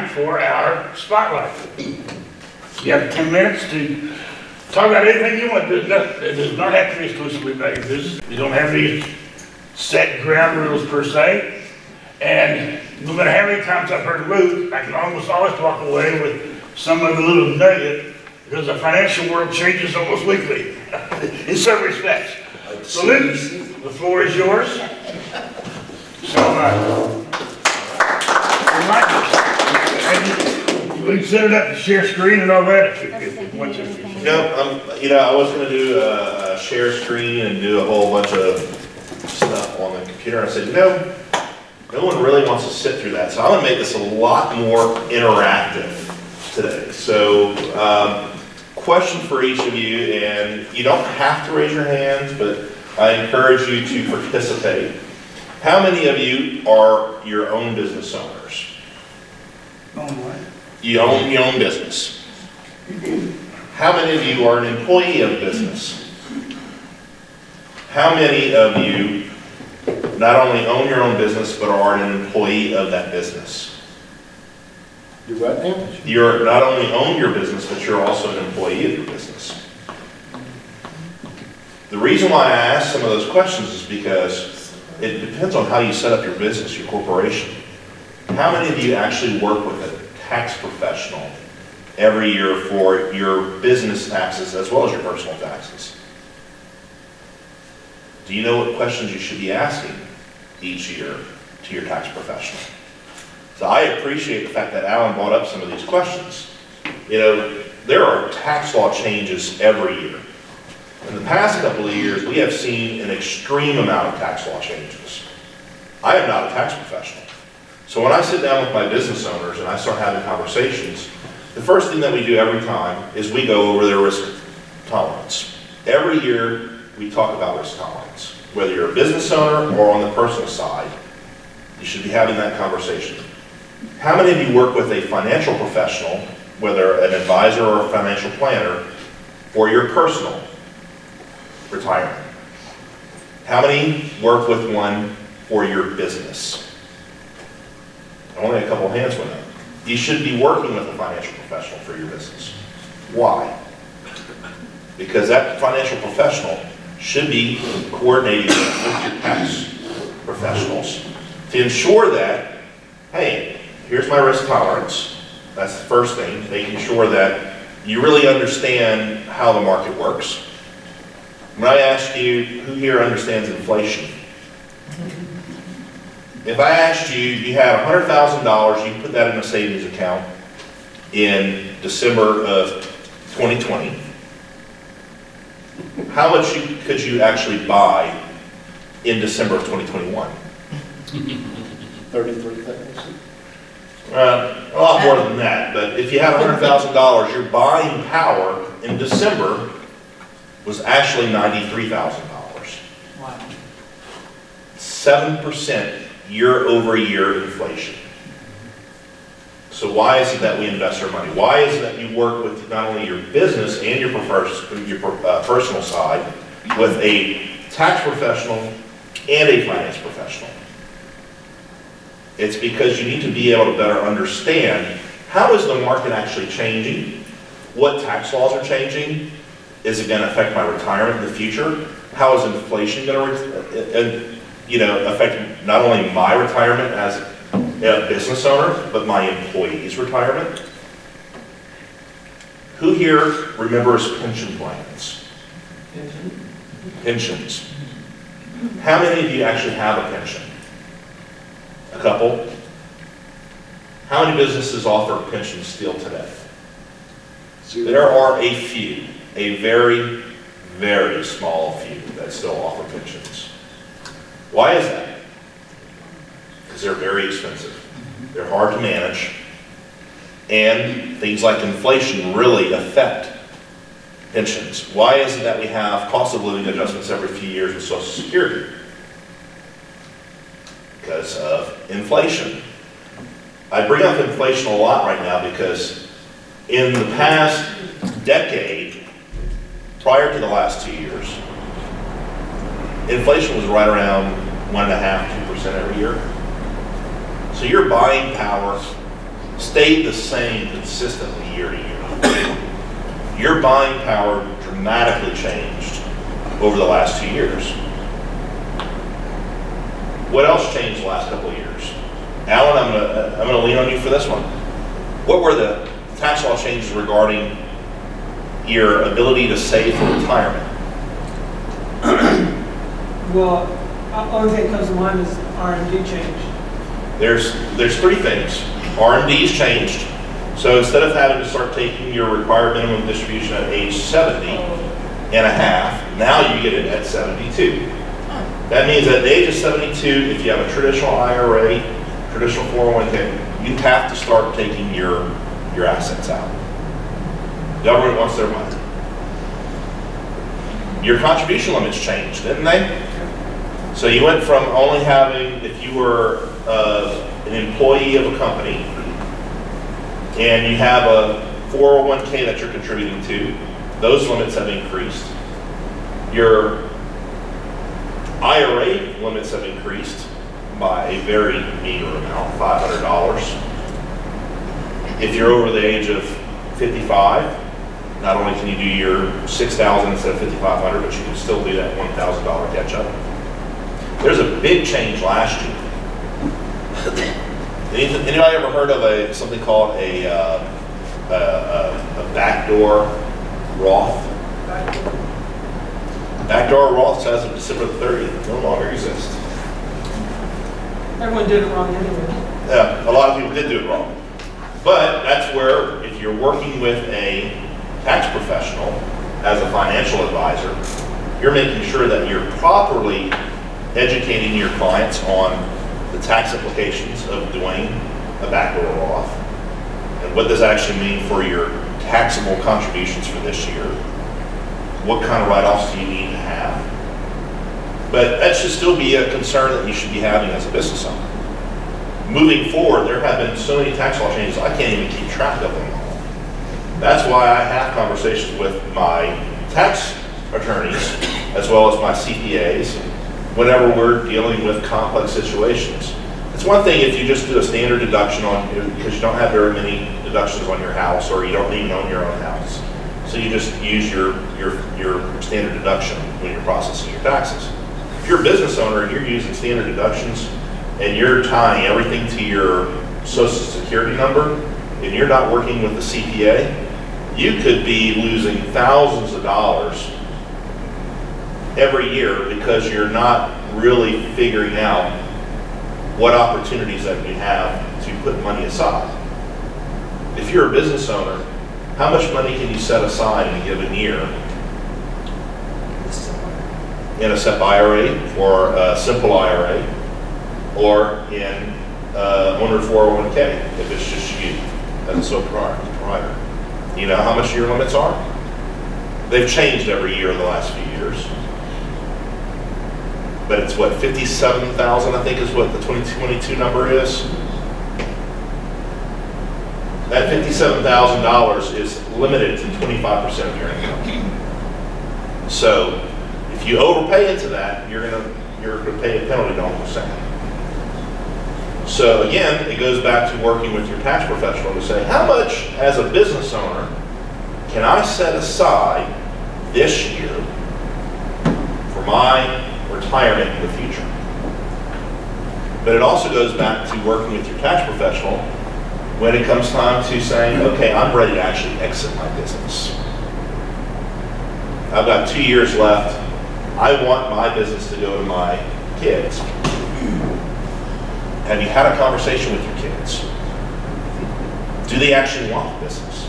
time for our spotlight. You have 10 minutes to talk about anything you want. It does not have to be exclusively about your business. You don't have any set ground rules per se. And no matter how many times I've heard Luke, I can almost always walk away with some of the little nugget, because the financial world changes almost weekly in some respects. So Luke, the floor is yours. So we can set it up to share screen and all that if you want to. No, I was going to do a share screen and do a whole bunch of stuff on the computer. I said, no one really wants to sit through that. So I'm going to make this a lot more interactive today. So, question for each of you, and you don't have to raise your hands, but I encourage you to participate. How many of you are your own business owners? Own what? You own your own business. How many of you are an employee of a business? How many of you not only own your own business, but are an employee of that business? Do what now? You're not only own your business, but you're also an employee of your business. The reason why I ask some of those questions is because it depends on how you set up your business, your corporation. How many of you actually work with a tax professional every year for your business taxes as well as your personal taxes? Do you know what questions you should be asking each year to your tax professional? So I appreciate the fact that Alan brought up some of these questions. There are tax law changes every year. In the past couple of years, we have seen an extreme amount of tax law changes. I am not a tax professional. So when I sit down with my business owners and I start having conversations, the first thing that we do every time is we go over their risk tolerance. Every year, we talk about risk tolerance. Whether you're a business owner or on the personal side, you should be having that conversation. How many of you work with a financial professional, whether an advisor or a financial planner, for your personal retirement? How many work with one for your business? Only a couple hands went up. You should be working with a financial professional for your business. Why? Because that financial professional should be coordinating with your tax professionals to ensure that, hey, here's my risk tolerance. That's the first thing, making sure that you really understand how the market works. When I ask you, who here understands inflation? If I asked you, you had $100,000, you put that in a savings account in December of 2020, how much could you actually buy in December of 2021? 33,000. A lot more than that, but if you had $100,000, your buying power in December was actually $93,000. Wow. 7% year-over-year inflation. So why is it that we invest our money? Why is it that you work with not only your business and your personal side with a tax professional and a finance professional? It's because you need to be able to better understand how is the market actually changing, what tax laws are changing, is it going to affect my retirement in the future, how is inflation going to affect not only my retirement as a business owner, but my employees' retirement. Who here remembers pension plans? Pensions. How many of you actually have a pension? A couple? How many businesses offer pensions still today? There are a few, a very, very small few that still offer pensions. Why is that? Because they're very expensive. They're hard to manage. And things like inflation really affect pensions. Why is it that we have cost of living adjustments every few years with Social Security? Because of inflation. I bring up inflation a lot right now because in the past decade, prior to the last 2 years, inflation was right around 1.5–2% every year. So your buying power stayed the same consistently year to year. Your buying power dramatically changed over the last 2 years. What else changed the last couple of years? Alan, I'm gonna lean on you for this one. What were the tax law changes regarding your ability to save for retirement? Well, only thing that comes to mind is R&D change. There's three things. R&D's changed. So instead of having to start taking your required minimum distribution at age 70 and a half, now you get it at 72. That means at the age of 72, if you have a traditional IRA, traditional 401k, you have to start taking your assets out. Government wants their money. Your contribution limits changed, didn't they? So you went from only having, if you were an employee of a company and you have a 401k that you're contributing to, those limits have increased. Your IRA limits have increased by a very meager amount, $500. If you're over the age of 55, not only can you do your $6,000 instead of $5,500, but you can still do that $1,000 catch-up. There's a big change last year. Anybody ever heard of something called a backdoor Roth? Backdoor Roths as of December the 30th no longer exist. Everyone did it wrong anyway. Yeah, a lot of people did do it wrong. But that's where, if you're working with a tax professional as a financial advisor, you're making sure that you're properly educating your clients on the tax implications of doing a backdoor Roth and what does that actually mean for your taxable contributions for this year. What kind of write-offs do you need to have? But that should still be a concern that you should be having as a business owner. Moving forward, there have been so many tax law changes, I can't even keep track of them all. That's why I have conversations with my tax attorneys as well as my CPAs whenever we're dealing with complex situations. It's one thing if you just do a standard deduction on, because you don't have very many deductions on your house or you don't even own your own house. So you just use your standard deduction when you're processing your taxes. If you're a business owner and you're using standard deductions and you're tying everything to your Social Security number and you're not working with the CPA, you could be losing thousands of dollars every year because you're not really figuring out what opportunities that you have to put money aside. If you're a business owner, how much money can you set aside in a given year in a SEP IRA or a simple IRA or in owner 401k if it's just you as a sole proprietor? You know how much your limits are? They've changed every year in the last few years. But it's what, 57,000 I think is what the 2022 number is. That $57,000 is limited to 25% of your income. So if you overpay into that, you're gonna pay a penalty to almost second. So again, it goes back to working with your tax professional to say, how much as a business owner can I set aside this year for my retirement in the future? But it also goes back to working with your tax professional when it comes time to saying, okay, I'm ready to actually exit my business. I've got 2 years left. I want my business to go to my kids. Have you had a conversation with your kids? Do they actually want the business?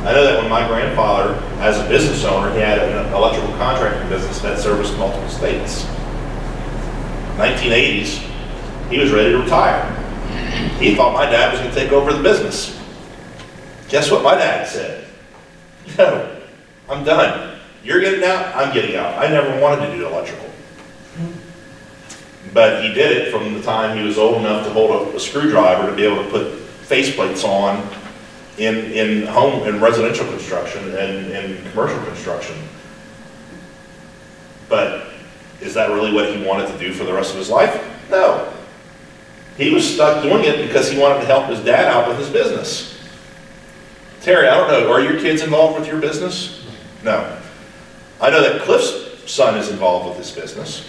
I know that when my grandfather, as a business owner, he had an electrical contracting business that serviced multiple states. 1980s, he was ready to retire. He thought my dad was going to take over the business. Guess what my dad said? No, I'm done. You're getting out, I'm getting out. I never wanted to do electrical. But he did it from the time he was old enough to hold a screwdriver to be able to put faceplates on in home and residential construction and commercial construction. But is that really what he wanted to do for the rest of his life? No. He was stuck doing it because he wanted to help his dad out with his business. Terry, I don't know, are your kids involved with your business? No. I know that Cliff's son is involved with this business,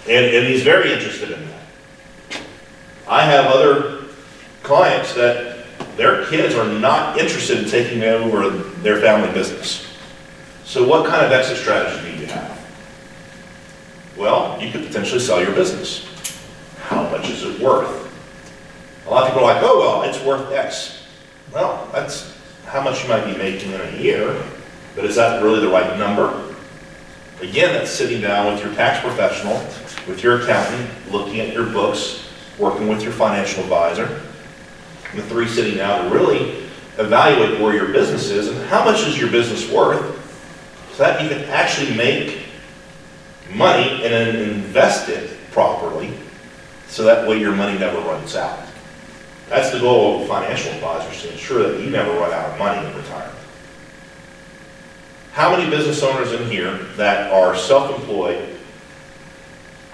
and he's very interested in that. I have other clients that their kids are not interested in taking over their family business. So what kind of exit strategy do you have? Well, you could potentially sell your business. How much is it worth? A lot of people are like, oh, well, it's worth X. Well, that's how much you might be making in a year, but is that really the right number? Again, that's sitting down with your tax professional, with your accountant, looking at your books, working with your financial advisor, the three sitting down to really evaluate where your business is and how much is your business worth, so that you can actually make money and then invest it properly, so that way your money never runs out. That's the goal of financial advisors, to ensure that you never run out of money in retirement. How many business owners in here that are self-employed,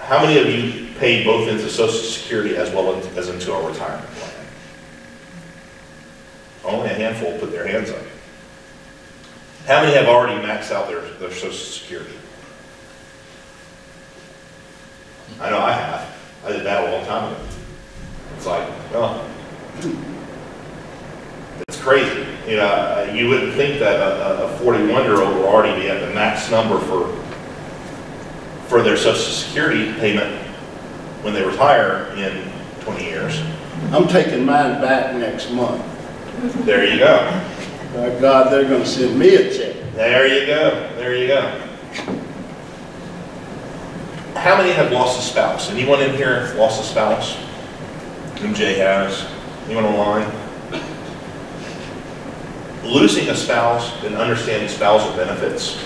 how many of you paid both into Social Security as well as into a retirement plan? Only a handful put their hands up. How many have already maxed out their Social Security? I know I have. I did that a long time ago. It's like, well, it's crazy. You know, you wouldn't think that a 41-year-old would already be at the max number for their Social Security payment when they retire in 20 years. I'm taking mine back next month. There you go. By God, they're going to send me a check. There you go. There you go. How many have lost a spouse? Anyone in here lost a spouse? MJ has. Anyone online? Losing a spouse and understanding spousal benefits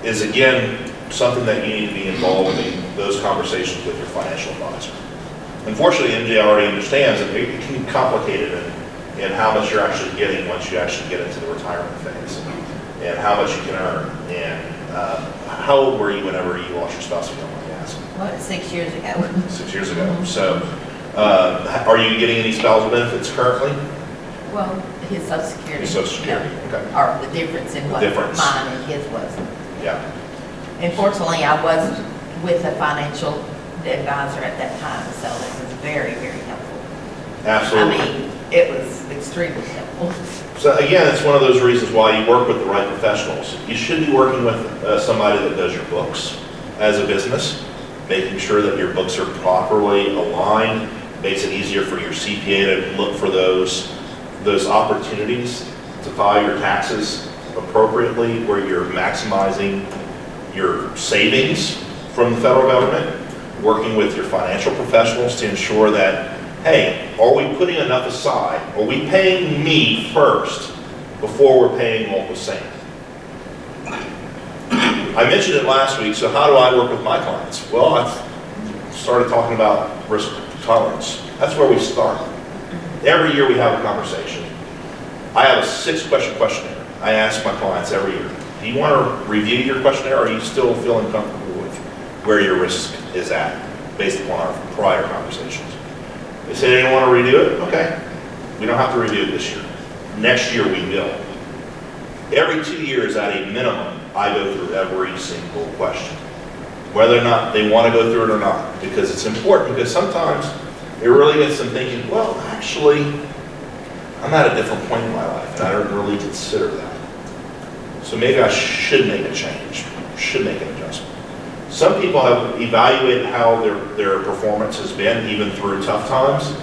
is, again, something that you need to be involved in those conversations with your financial advisor. Unfortunately, MJ already understands that it can be complicated in how much you're actually getting once you actually get into the retirement phase, and how much you can earn, and how old were you whenever you lost your spouse, if you don't mind me asking? What, 6 years ago? 6 years ago. So, are you getting any spousal benefits currently? Well, his Social Security. Your Social Security, no. okay. Or the difference in what difference. mine and his was. Yeah. Unfortunately, I was with a financial advisor at that time, so it was very, very helpful. Absolutely. I mean, it was extremely helpful. So again, it's one of those reasons why you work with the right professionals. You should be working with somebody that does your books as a business, making sure that your books are properly aligned, makes it easier for your CPA to look for those opportunities to file your taxes appropriately, where you're maximizing your savings from the federal government, working with your financial professionals to ensure that, hey, are we putting enough aside? Are we paying me first before we're paying Uncle Sam? I mentioned it last week, so how do I work with my clients? Well, I started talking about risk tolerance. That's where we start. Every year we have a conversation. I have a 6-question questionnaire I ask my clients every year. Do you want to review your questionnaire, or are you still feeling comfortable with where your risk is at, based upon our prior conversations? They say they don't want to redo it. Okay. We don't have to review it this year. Next year we will. Every 2 years at a minimum, I go through every single question, whether or not they want to go through it or not, because it's important, because sometimes it really gets them thinking, well, actually, I'm at a different point in my life, and I don't really consider that. So maybe I should make a change, should make an adjustment. Some people have evaluated how their performance has been, even through tough times,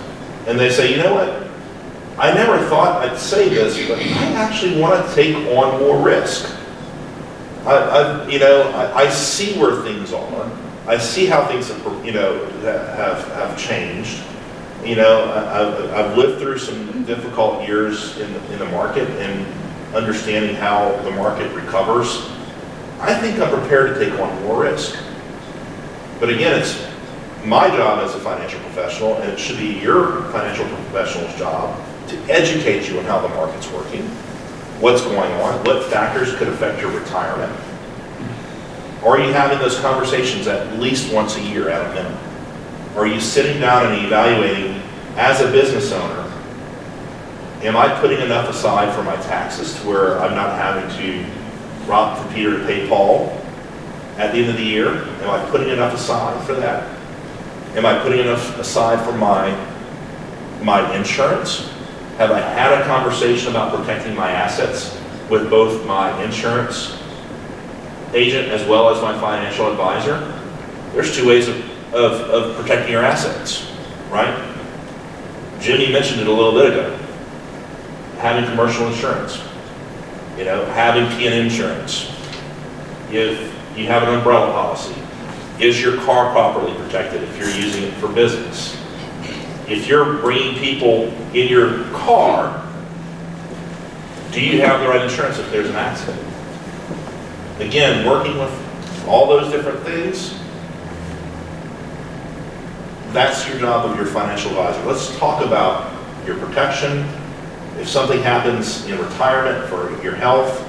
and they say, you know what, I never thought I'd say this, but I actually want to take on more risk. I see where things are. I see how things have changed. I've lived through some difficult years in the market, and understanding how the market recovers. I think I'm prepared to take on more risk. But again, it's my job as a financial professional, and it should be your financial professional's job to educate you on how the market's working, what's going on, what factors could affect your retirement. Are you having those conversations at least once a year at a minimum? Are you sitting down and evaluating, as a business owner, am I putting enough aside for my taxes to where I'm not having to rob from Peter to pay Paul at the end of the year? Am I putting enough aside for that? Am I putting enough aside for my insurance? Have I had a conversation about protecting my assets with both my insurance agent as well as my financial advisor? There's two ways of protecting your assets, right? Jimmy mentioned it a little bit ago. Having commercial insurance, having P&N insurance. If you have an umbrella policy, is your car properly protected if you're using it for business? If you're bringing people in your car, do you have the right insurance if there's an accident? Again, working with all those different things, that's your job of your financial advisor. Let's talk about your protection. If something happens in retirement for your health,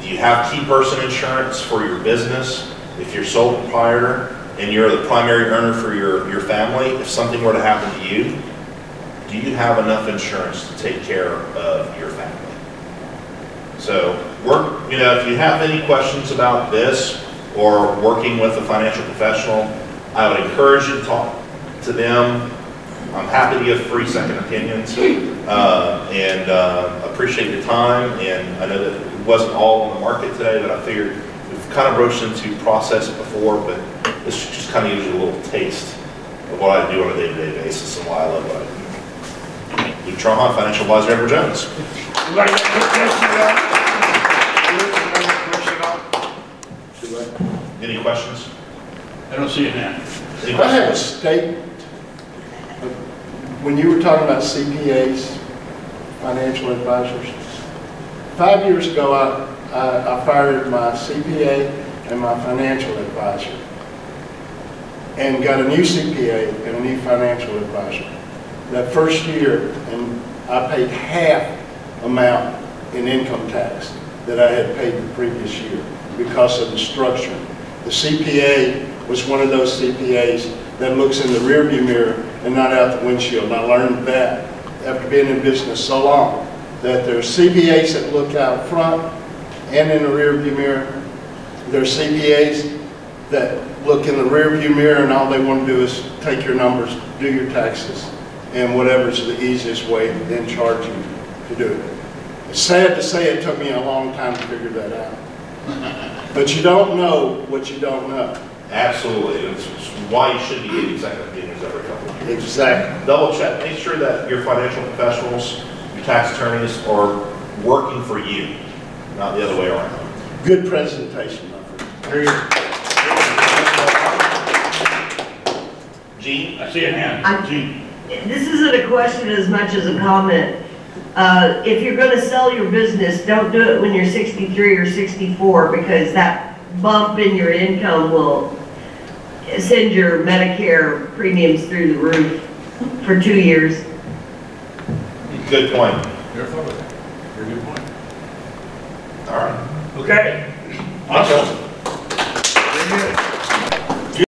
do you have key person insurance for your business? If you're sole proprietor and you're the primary earner for your family, if something were to happen to you, do you have enough insurance to take care of your family? So, if you have any questions about this or working with a financial professional, I would encourage you to talk to them. I'm happy to give free second opinions and appreciate your time. And I know that it wasn't all on the market today, but I figured we've kind of broached into process before, but this just kind of gives you a little taste of what I do on a day-to-day basis and why I love what I do. Luke Trahan, Financial Advisor, Edward Jones. Any questions? I don't see it now. Any I have a questions? statement. When you were talking about CPAs, financial advisors, 5 years ago I fired my CPA and my financial advisor and got a new CPA and a new financial advisor. That first year, and I paid half amount in income tax that I had paid the previous year because of the structure. The CPA was one of those CPAs that looks in the rearview mirror and not out the windshield. And I learned that after being in business so long, that there's CPAs that look out front and in the rearview mirror. There's CPAs that look in the rearview mirror and all they want to do is take your numbers, do your taxes, and whatever's the easiest way, then charge you to do it. It's sad to say it took me a long time to figure that out. But you don't know what you don't know. Absolutely. It's why you should be getting second opinions every couple of years. Exactly. Double check. Make sure that your financial professionals, your tax attorneys are working for you, not the other way around. Good presentation, my friend. Gene? I see it now. Gene. This isn't a question as much as a comment. If you're going to sell your business, don't do it when you're 63 or 64 because that bump in your income will send your Medicare premiums through the roof for 2 years. Good point. Never thought of that. Very good point. All right. Okay. Awesome.